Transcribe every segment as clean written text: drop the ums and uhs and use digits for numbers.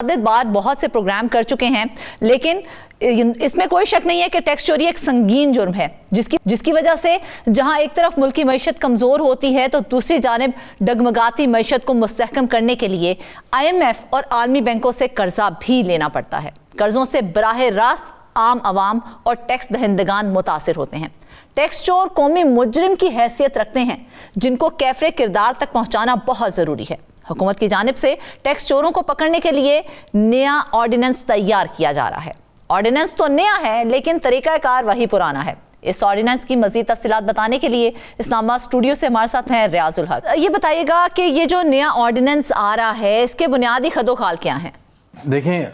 بار بہت سے پروگرام کر چکے ہیں، لیکن اس میں کوئی شک نہیں ہے کہ ٹیکس چوری ایک سنگین جرم ہے جس کی وجہ سے جہاں ایک طرف ملکی معیشت کمزور ہوتی ہے تو دوسری جانب ڈگمگاتی معیشت کو مستحکم کرنے کے لیے IMF اور عالمی بینکوں سے قرضہ بھی لینا پڑتا ہے۔ قرضوں سے براہ راست عام عوام اور ٹیکس دہندگان متاثر ہوتے ہیں۔ ٹیکس چور قومی مجرم کی حیثیت رکھتے ہیں جن کو کیفر کردار تک پہنچانا بہت ضروری ہے۔ حکومت کی جانب سے ٹیکس چوروں کو پکڑنے کے لیے نیا آرڈیننس تیار کیا جا رہا ہے۔ آرڈیننس تو نیا ہے لیکن طریقہ کار وہی پرانا ہے۔ اس آرڈیننس کی مزید تفصیلات بتانے کے لیے اسلام آباد اسٹوڈیو سے ہمارے ساتھ ہیں ریاض الحق۔ یہ بتائیے گا کہ یہ جو نیا آرڈیننس آ رہا ہے اس کے بنیادی خد و خال کیا ہیں؟ دیکھیں،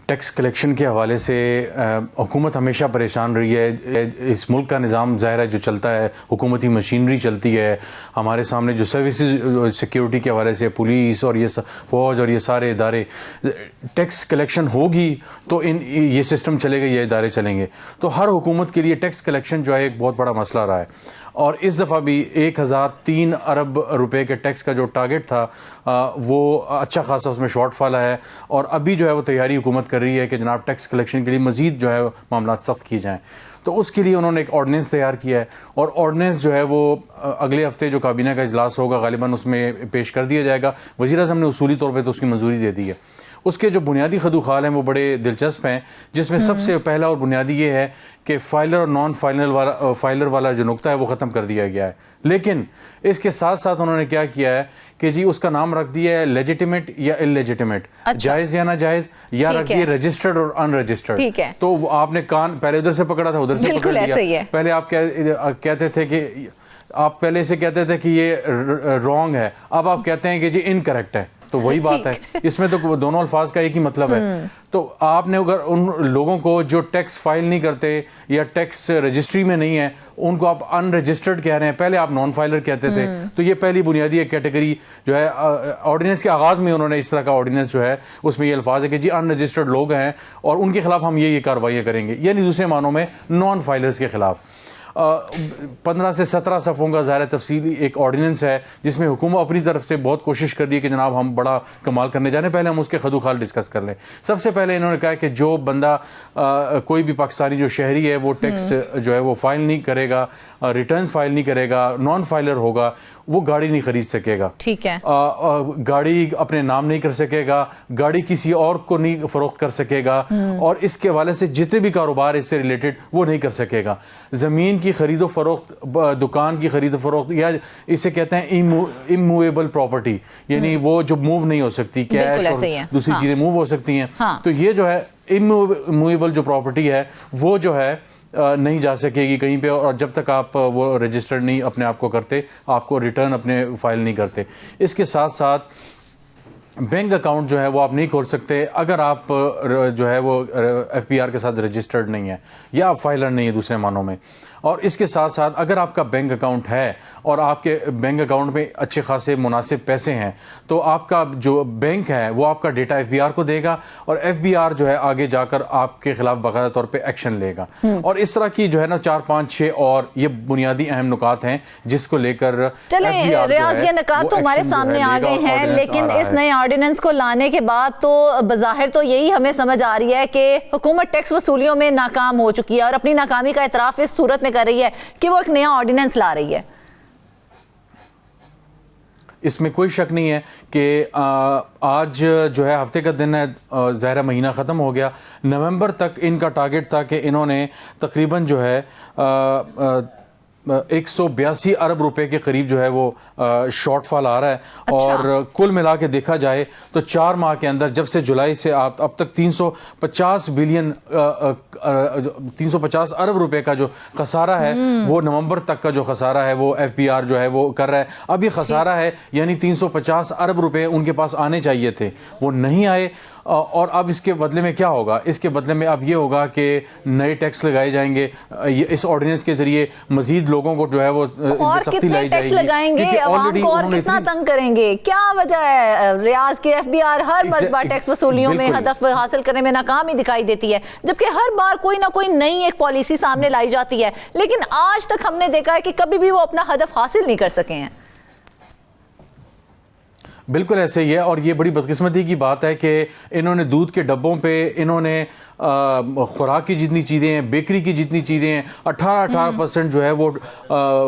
ٹیکس کلیکشن کے حوالے سے حکومت ہمیشہ پریشان رہی ہے۔ اس ملک کا نظام ظاہر ہے جو چلتا ہے، حکومتی مشینری چلتی ہے، ہمارے سامنے جو سروسز سیکیورٹی کے حوالے سے پولیس اور یہ فوج اور یہ سارے ادارے، ٹیکس کلیکشن ہوگی تو یہ سسٹم چلے گا، یہ ادارے چلیں گے۔ تو ہر حکومت کے لیے ٹیکس کلیکشن جو ہے ایک بہت بڑا مسئلہ رہا ہے، اور اس دفعہ بھی 1003 ارب روپے کے ٹیکس کا جو ٹارگٹ تھا وہ اچھا خاصا اس میں شارٹ فال ہے، اور ابھی جو ہے وہ تیاری حکومت کر رہی ہے کہ جناب ٹیکس کلیکشن کے لیے مزید جو ہے معاملات سخت کیے جائیں۔ تو اس کے لیے انہوں نے ایک آرڈیننس تیار کیا ہے، اور آرڈیننس جو ہے وہ اگلے ہفتے جو کابینہ کا اجلاس ہوگا غالباً اس میں پیش کر دیا جائے گا۔ وزیر اعظم نے اصولی طور پہ تو اس کی منظوری دے دی ہے۔ اس کے جو بنیادی خد و خال ہیں وہ بڑے دلچسپ ہیں، جس میں سب سے پہلا اور بنیادی یہ ہے کہ فائلر اور نان فائلر والا جو نقطہ ہے وہ ختم کر دیا گیا ہے۔ لیکن اس کے ساتھ ساتھ انہوں نے کیا کیا ہے کہ جی اس کا نام رکھ دیا ہے لیجیٹیمیٹ یا ان لیجیٹیمیٹ، جائز یا ناجائز، یا رکھ دیا رجسٹرڈ اور ان رجسٹرڈ۔ تو آپ نے کان پہلے ادھر سے پکڑا تھا، ادھر سے پکڑ لیا۔ پہلے آپ کہتے تھے کہ آپ پہلے سے کہتے تھے کہ یہ رانگ ہے، اب آپ کہتے ہیں کہ جی انکریکٹ ہے۔ تو وہی بات ہے، اس میں تو دونوں الفاظ کا ایک ہی مطلب ہے۔ تو آپ نے اگر ان لوگوں کو جو ٹیکس فائل نہیں کرتے یا ٹیکس رجسٹری میں نہیں ہے ان کو آپ ان رجسٹرڈ کہہ رہے ہیں، پہلے آپ نان فائلر کہتے تھے، تو یہ پہلی بنیادی ایک کیٹیگری جو ہے آرڈیننس کے آغاز میں انہوں نے اس طرح کا آرڈیننس جو ہے اس میں یہ الفاظ ہے کہ جی ان رجسٹرڈ لوگ ہیں اور ان کے خلاف ہم یہ کارروائیاں کریں گے، یعنی دوسرے معنوں میں نان فائلرز کے خلاف۔ 15 سے 17 صفحوں کا ظاہر تفصیلی ایک آرڈیننس ہے جس میں حکومت اپنی طرف سے بہت کوشش کر رہی ہے کہ جناب ہم بڑا کمال کرنے جانے، پہلے ہم اس کے خد و خال ڈسکس کر لیں۔ سب سے پہلے انہوں نے کہا کہ جو بندہ کوئی بھی پاکستانی جو شہری ہے وہ ٹیکس جو ہے وہ فائل نہیں کرے گا، ریٹرنز فائل نہیں کرے گا، نان فائلر ہوگا، وہ گاڑی نہیں خرید سکے گا، ٹھیک ہے، گاڑی اپنے نام نہیں کر سکے گا، گاڑی کسی اور کو نہیں فروخت کر سکے گا، اور اس کے حوالے سے جتنے بھی کاروبار اس سے ریلیٹڈ وہ نہیں کر سکے گا۔ زمین کی خرید و فروخت، دکان کی خرید و فروخت، یا اسے کہتے ہیں اموویبل پراپرٹی، یعنی وہ جو موو نہیں ہو سکتی، کیش اور دوسری چیزیں موو ہو سکتی ہیں، تو یہ جو ہے اموویبل جو پراپرٹی ہے وہ جو ہے نہیں جا سکے گی کہیں پہ، اور جب تک آپ وہ رجسٹرڈ نہیں اپنے آپ کو کرتے، آپ کو ریٹرن اپنے فائل نہیں کرتے۔ اس کے ساتھ ساتھ بینک اکاؤنٹ جو ہے وہ آپ نہیں کھول سکتے اگر آپ جو ہے وہ FBR کے ساتھ رجسٹرڈ نہیں ہے یا آپ فائلر نہیں ہے دوسرے معنوں میں۔ اور اس کے ساتھ ساتھ اگر آپ کا بینک اکاؤنٹ ہے اور آپ کے بینک اکاؤنٹ میں اچھے خاصے مناسب پیسے ہیں تو آپ کا جو بینک ہے وہ آپ کا ڈیٹا FBR کو دے گا، اور FBR جو ہے آگے جا کر آپ کے خلاف باقاعدہ طور پہ ایکشن لے گا۔ اور اس طرح کی جو ہے نا 4 5 6 اور یہ بنیادی اہم نکات ہیں جس کو لے کر چلیں ریاض یہ نکات تو ہمارے سامنے آ گئے ہیں، لیکن اس نئے آرڈیننس کو لانے کے بعد تو بظاہر تو یہی ہمیں سمجھ آ رہی ہے کہ حکومت ٹیکس وصولیوں میں ناکام ہو چکی ہے، اور اپنی ناکامی کا اعتراف اس صورت میں کر رہی ہے کہ وہ ایک نیا آرڈیننس لا رہی ہے۔ اس میں کوئی شک نہیں ہے کہ آج جو ہے ہفتے کا دن ہے، ظاہرہ مہینہ ختم ہو گیا، نومبر تک ان کا ٹارگٹ تھا کہ انہوں نے تقریباً جو ہے 182 ارب روپے کے قریب جو ہے وہ شارٹ فال آ رہا ہے، اور کل ملا کے دیکھا جائے تو 4 ماہ کے اندر جب سے جولائی سے اب تک 350 ارب روپے کا جو خسارہ ہے وہ نومبر تک کا جو خسارہ ہے وہ FBR جو ہے وہ کر رہا ہے۔ اب یہ خسارہ ہے یعنی 350 ارب روپے ان کے پاس آنے چاہیے تھے، وہ نہیں آئے، اور اب اس کے بدلے میں کیا ہوگا؟ اس کے بدلے میں اب یہ ہوگا کہ نئے ٹیکس لگائے جائیں گے، اس آرڈیننس کے ذریعے مزید لوگوں کو جو ہے وہ سختی لائی جائے گی، اور کتنے ٹیکس لگائیں گے، عوام کو اور کتنا تنگ کریں گے؟ کیا وجہ ہے ریاض کے FBR ہر مرتبہ ٹیکس وصولیوں میں ہدف حاصل کرنے میں ناکام ہی دکھائی دیتی ہے، جبکہ ہر بار کوئی نہ کوئی نئی ایک پالیسی سامنے لائی جاتی ہے، لیکن آج تک ہم نے دیکھا ہے کہ کبھی بھی وہ اپنا ہدف حاصل نہیں کر سکے ہیں۔ بالکل ایسے ہی ہے, اور یہ بڑی بدقسمتی کی بات ہے کہ انہوں نے دودھ کے ڈبوں پہ, انہوں نے خوراک کی جتنی چیزیں ہیں, بیکری کی جتنی چیزیں ہیں, 18% جو ہے وہ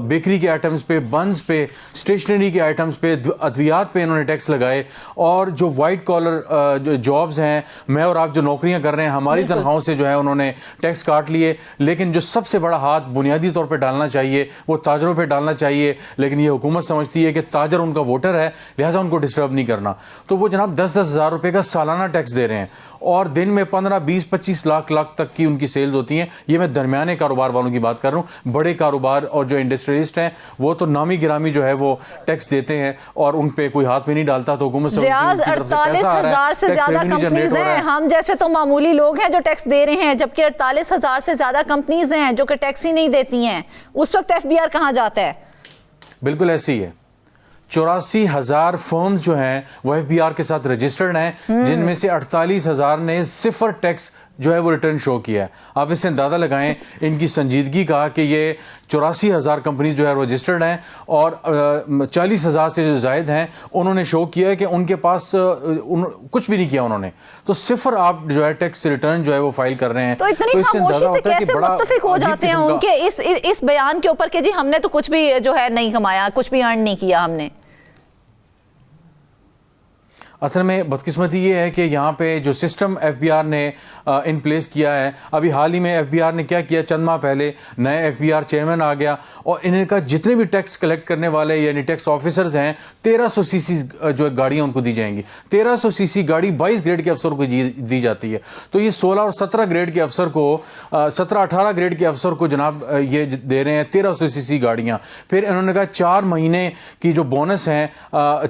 بیکری کے آئٹمز پہ, بنز پہ, اسٹیشنری کے آئٹمز پہ, ادویات پہ انہوں نے ٹیکس لگائے. اور جو وائٹ کالر جابز ہیں, میں اور آپ جو نوکریاں کر رہے ہیں, ہماری تنخواہوں سے جو ہے انہوں نے ٹیکس کاٹ لیے. لیکن جو سب سے بڑا ہاتھ بنیادی طور پہ ڈالنا چاہیے وہ تاجروں پہ ڈالنا چاہیے, لیکن یہ حکومت سمجھتی ہے کہ تاجر ان کا ووٹر ہے, لہٰذا ان کو ڈسٹرب نہیں کرنا. تو وہ جناب 10-10 ہزار روپے کا سالانہ ٹیکس دے رہے ہیں, اور دن میں 15-20-25 لاکھ تک کی ان کی سیلز ہوتی ہیں. یہ میں درمیانے کاروبار والوں کی بات کر رہا ہوں. بڑے کاروبار اور جو انڈسٹریلسٹ ہیں وہ تو نامی گرامی جو ہے وہ ٹیکس دیتے ہیں, اور ان پہ کوئی ہاتھ بھی نہیں ڈالتا. تو حکومت ریاض 48,000 سے زیادہ کمپنیز ہیں, ہم جیسے تو معمولی لوگ ہیں جو ٹیکس دے رہے ہیں, جبکہ 48,000 سے زیادہ کمپنیز ہیں جو کہ ٹیکس ہی نہیں دیتی ہیں. اس وقت FBR کہاں جاتا ہے؟ بالکل ایسی ہی ہے. 84,000 فرمز جو ہیں وہ FBR کے ساتھ رجسٹرڈ ہیں, جن میں سے 48,000 نے صفر ٹیکس جو ہے وہ ریٹرن شو کیا ہے. آپ اس سے اندازہ لگائیں ان کی سنجیدگی کا کہ یہ 84,000 کمپنیز جو ہے رجسٹرڈ ہیں, اور 40,000 سے جو زائد ہیں انہوں نے شو کیا ہے کہ ان کے پاس کچھ بھی نہیں کیا انہوں نے. تو صفر آپ جو ہے ٹیکس ریٹرن جو ہے وہ فائل کر رہے ہیں. تو اتنی خاموشی سے کیسے متفق ہو جاتے ہیں ان کے اس بیان کے اوپر کہ جی ہم نے تو کچھ بھی جو ہے نہیں کمایا, کچھ بھی ارن نہیں کیا ہم نے؟ اصل میں بدقسمتی یہ ہے کہ یہاں پہ جو سسٹم FBR نے ان پلیس کیا ہے, ابھی حال ہی میں FBR نے کیا کیا, چند ماہ پہلے نئے FBR چیئرمین آ گیا, اور انہیں کہا جتنے بھی ٹیکس کلیکٹ کرنے والے یعنی ٹیکس آفیسرز ہیں 1300 cc جو ہے گاڑیاں ان کو دی جائیں گی. 1300 cc گاڑی 22 گریڈ کے افسر کو دی جاتی ہے. تو یہ 16 اور 17 گریڈ کے افسر کو 17-18 گریڈ کے افسر کو جناب یہ دے رہے ہیں 1300 cc گاڑیاں. پھر انہوں نے کہا 4 مہینے کی جو بونس ہیں,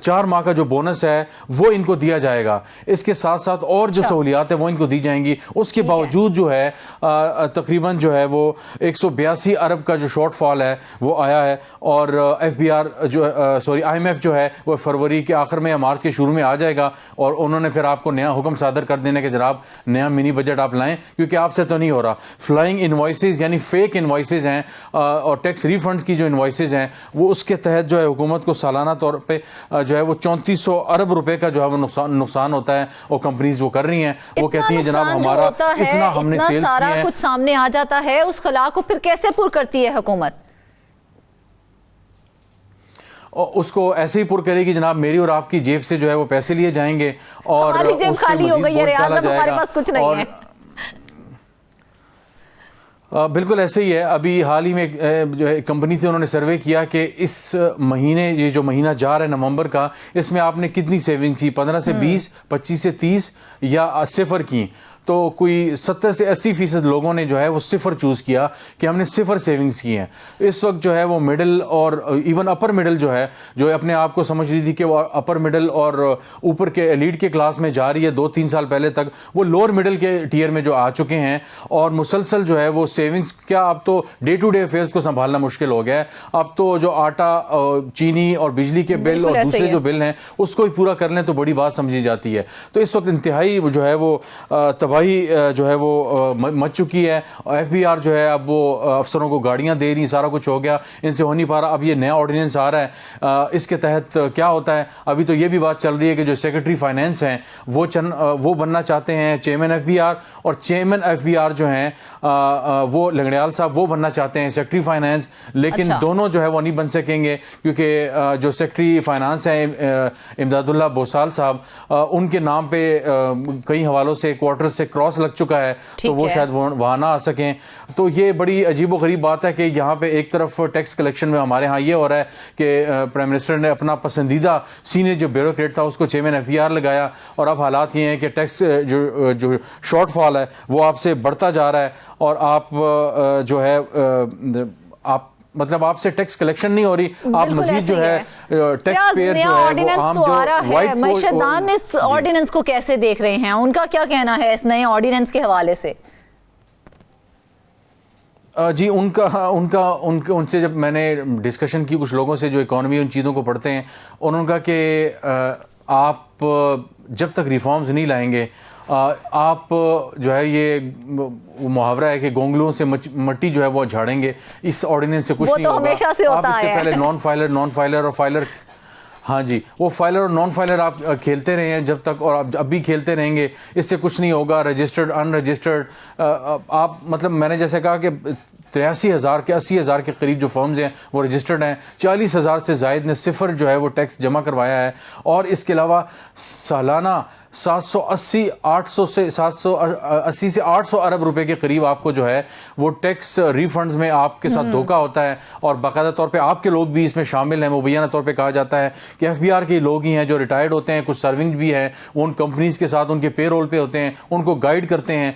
4 ماہ کا جو بونس ہے وہ ان کو دیا جائے گا. اس کے ساتھ ساتھ اور جو سہولیات ہیں وہ ان کو دی جائیں گی. اس کے باوجود جو ہے تقریباً جو ہے وہ 182 ارب کا جو شارٹ فال ہے وہ آیا ہے, اور FBR جو IMF جو ہے وہ فروری کے آخر میں یا مارچ کے شروع میں آ جائے گا, اور انہوں نے پھر آپ کو نیا حکم صادر کر دینے کہ جناب نیا منی بجٹ آپ لائیں, کیونکہ آپ سے تو نہیں ہو رہا. فلائنگ انوائسز یعنی فیک انوائسز ہیں, اور ٹیکس ریفنڈز کی جو انوائسز ہیں وہ اس کے تحت جو ہے حکومت کو سالانہ طور پہ جو ہے وہ 3400 ارب روپے کا جو ہے وہ نقصان ہوتا ہے, اور کمپنیز وہ کر رہی ہیں. وہ کہتی ہیں جناب ہمارا اتنا ہم نے سیلز کیے ہیں, سارا کچھ سامنے آ جاتا ہے, اس خلا کو پھر کیسے پر کرتی ہے حکومت؟ اس کو ایسے ہی پر کرے گی جناب میری اور آپ کی جیب سے جو ہے وہ پیسے لیے جائیں گے, اور ہماری جیب خالی ہو گئی ہے ریاض, ہمارے پاس کچھ نہیں ہے. بالکل ایسے ہی ہے. ابھی حال ہی میں جو ہے کمپنی تھی, انہوں نے سروے کیا کہ اس مہینے, یہ جو مہینہ جا رہا ہے نومبر کا, اس میں آپ نے کتنی سیونگ کی, 15 سے 20, 25 سے 30 یا صفر کی. تو کوئی 70 سے 80% لوگوں نے جو ہے وہ صفر چوز کیا کہ ہم نے صفر سیونگز کی ہیں. اس وقت جو ہے وہ مڈل اور ایون اپر مڈل جو ہے, جو اپنے آپ کو سمجھ رہی تھی کہ وہ اپر مڈل اور اوپر کے ایلیٹ کے کلاس میں جا رہی ہے 2-3 سال پہلے تک, وہ لوور مڈل کے ٹیئر میں جو آ چکے ہیں, اور مسلسل جو ہے وہ سیونگز کیا, اب تو ڈے ٹو ڈے افیئرز کو سنبھالنا مشکل ہو گیا ہے. اب تو جو آٹا, چینی اور بجلی کے بل اور دوسرے جو بل ہیں اس کو ہی پورا کر لیں تو بڑی بات سمجھی جاتی ہے. تو اس وقت انتہائی جو ہے وہ تباہی جو ہے وہ مچ چکی ہے. FBR جو ہے اب وہ افسروں کو گاڑیاں دے رہی, سارا کچھ ہو گیا, ان سے ہو نہیں پا رہا. اب یہ نیا آرڈیننس آ رہا ہے, اس کے تحت کیا ہوتا ہے, ابھی تو یہ بھی بات چل رہی ہے کہ جو سیکرٹری فائنینس ہیں وہ بننا چاہتے ہیں چیئرمین FBR, اور چیئرمین FBR جو ہیں وہ لنگڑیال صاحب وہ بننا چاہتے ہیں سیکرٹری فائنینس. لیکن دونوں جو ہے وہ نہیں بن سکیں گے, کیونکہ جو سیکرٹری فائنانس ہیں امداد اللہ بوسال صاحب, ان کے نام پہ کئی حوالوں سے کوارٹر سے کراس لگ چکا ہے, تو وہ شاید وہاں نہ آ سکیں. تو یہ بڑی عجیب و غریب بات ہے کہ یہاں پہ ایک طرف ٹیکس کلیکشن میں ہمارے ہاں یہ ہو رہا ہے کہ پرائم منسٹر نے اپنا پسندیدہ سینئر جو بیوروکریٹ تھا اس کو چیئرمین FBR لگایا, اور اب حالات یہ ہیں کہ ٹیکس جو شارٹ فال ہے وہ آپ سے بڑھتا جا رہا ہے, اور آپ جو ہے آپ سے ٹیکس کلیکشن نہیں ہو رہی, آپ مزید جو ہے ٹیکس پیئر جو ہے وہ عام جو وائٹ معیشتدان اس آرڈیننس کو کیسے دیکھ رہے ہیں, ان کا کیا کہنا ہے اس نئے آرڈیننس کے حوالے سے؟ جی ان سے جب میں نے ڈسکشن کی کچھ لوگوں سے جو اکانومی ان چیزوں کو پڑھتے ہیں, انہوں نے کہا کہ آپ جب تک ریفارمز نہیں لائیں گے, آپ جو ہے یہ محاورہ ہے کہ گونگلوں سے مٹی جو ہے وہ جھاڑیں گے, اس آرڈیننس سے کچھ نہیں ہوگا. آپ اس سے پہلے نان فائلر اور فائلر, ہاں جی، وہ فائلر اور نان فائلر آپ کھیلتے رہے ہیں جب تک، اور اب بھی کھیلتے رہیں گے، اس سے کچھ نہیں ہوگا. رجسٹرڈ ان رجسٹرڈ آپ مطلب میں نے جیسے کہا کہ 83,000 کے 80,000 کے قریب جو فرمز ہیں وہ رجسٹرڈ ہیں. 40,000 سے زائد نے صفر جو ہے وہ ٹیکس جمع کروایا ہے. اور اس کے علاوہ سالانہ 780 سے 800 ارب روپے کے قریب آپ کو جو ہے وہ ٹیکس ریفنڈز میں آپ کے ساتھ دھوکہ ہوتا ہے. اور باقاعدہ طور پہ آپ کے لوگ بھی اس میں شامل ہیں. مبینہ طور پہ کہا جاتا ہے کہ ایف بی آر کے لوگ ہی ہیں جو ریٹائرڈ ہوتے ہیں, کچھ سرونگ بھی ہیں, وہ ان کمپنیز کے ساتھ ان کے پے رول پہ ہوتے ہیں, ان کو گائیڈ کرتے ہیں